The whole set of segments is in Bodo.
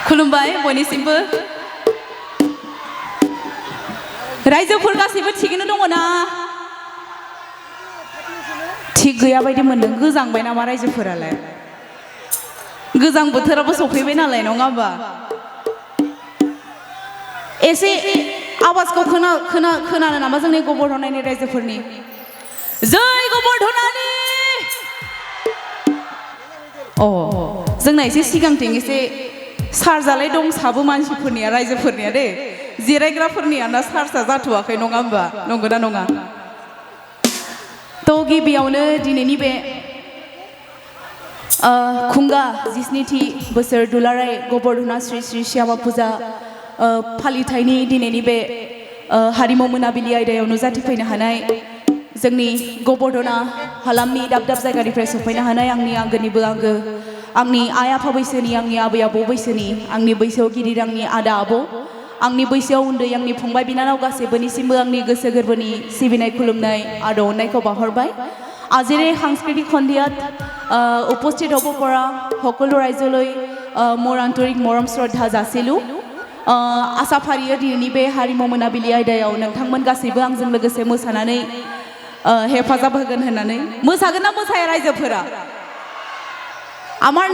खुलुमबाय बयनिसिमबो रायजोफोर गासैबो थिगैनो दङ ना थिग गैया बायदि मोनदों गोजांबाय नामा रायजोफोरालाय गोजां बोथोराबो सफैबाय नालाय नङा होमबा एसे आवाजखौ खोनानो नामा जोंनि गबर्धनानि रायजोफोरनि जय गबर्धनानि अ जोंना एसे सिगांथिं एसे सार्जालाय दं साबो मानसिफोरनिया रायजोफोरनिया दे जिरायग्राफोरनिया ना सार्जा जाथ'वाखै नङा होमबा नंगौना नङा थ' गिबियावनो दिनैनि बे खुंगा जिस्निथि बोसोर दुलाराय गबर्धना श्री श्री श्यामा फुजा फालिथायनि दिनैनि बे हारिमु मोनाबिलि आयदायाव नुजाथिफैनो हानाय जोंनि गबर्धना हालामनि दाब दाब जायगानिफ्राय सफैनो हानाय आंनि आंगोनिबो आंगो आंनि आइ आफा बैसोनि आंनि आबै आबौ बैसोनि आंनि बैसोआव गिदिर आंनि आदा आबौ आंनि बैसोआव उन्दै आंनि फंबाय बिनानाव गासैबोनिसिमबो आंनि गोसो गोरबोनि सिबिनाय खुलुमनाय आरो अननायखौ बावहरबाय আজিৰ এই সাংস্কৃতিক সন্ধিয়াত উপস্থিত হ'ব পৰা সকলো ৰাইজলৈ মোৰ আন্তৰিক মৰম শ্ৰদ্ধা যাচিলোঁ आसा फारियो दिनैनि बे हारिमु मोनाबिलि आयदायाव नोंथांमोन गासैबो आंजों लोगोसे मोसानानै हेफाजाब होगोन होननानै मोसागोन ना मोसाया रायजोफोरा আমাৰ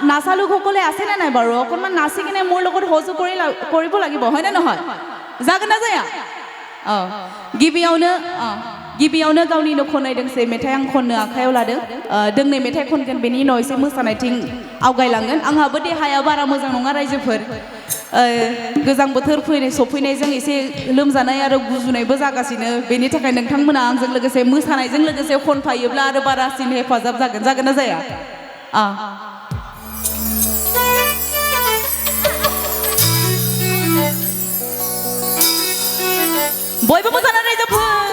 নাচা লোকসকলে আছেনে নাই বাৰু অকণমান নাচি কিনে মোৰ লগত সহযোগ কৰিব লাগিব হয়নে নহয় जागोन ना जाया गिबियावनो गावनि खननाय दोंसे मेथाइ आं खननो आखायाव लादों दोंनै मेथाइ खनगोन बेनि उनाव एसे मोसानायथिं आवगायलांगोन आंहाबो देहाया बारा मोजां नङा रायजोफोर गोजां बोथोर सफैनायजों एसे लोमजानाय आरो गुजुनायबो जागासिनो बेनि थाखाय नोंथांमोना आंजों लोगोसे मोसानायजों लोगोसे खनफायोब्ला आरो बारासिन हेफाजाब जागोन ना जाया बयबो मोसानाय रायजोफोर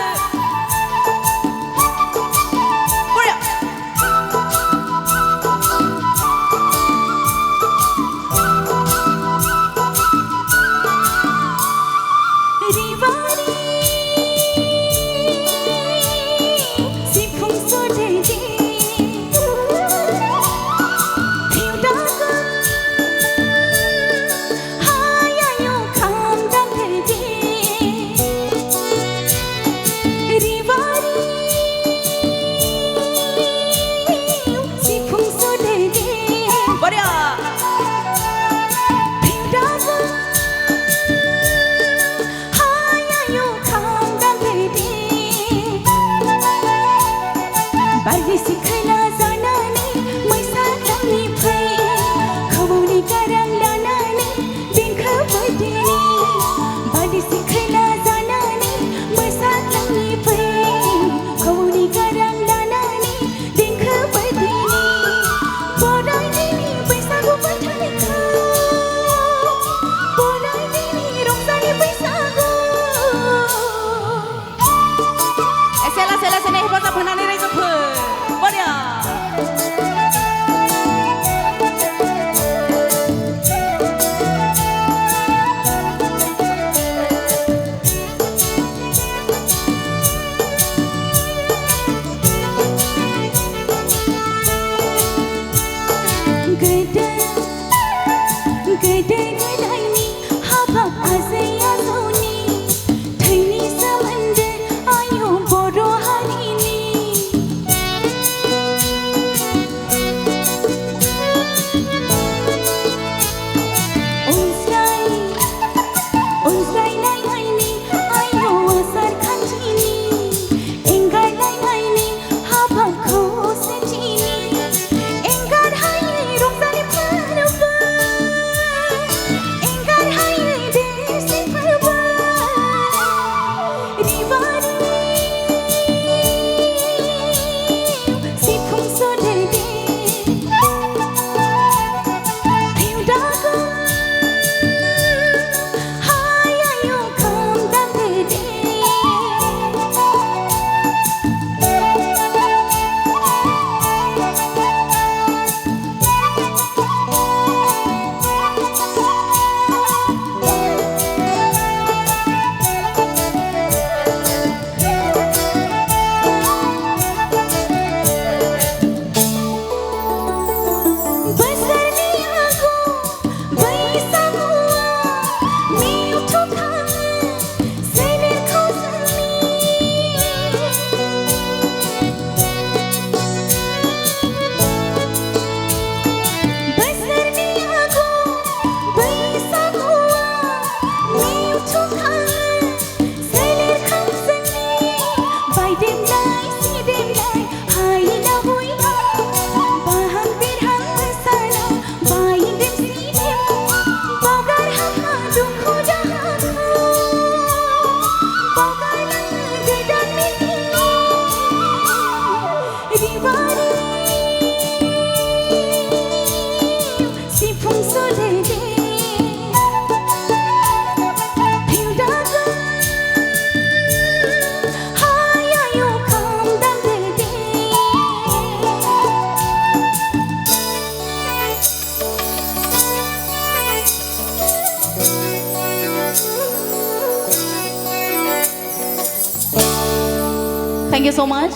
थेंक इउ सो माच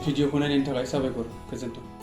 भिडिअखौ नायनायनि थाखाय साबायखर गोजोन्थों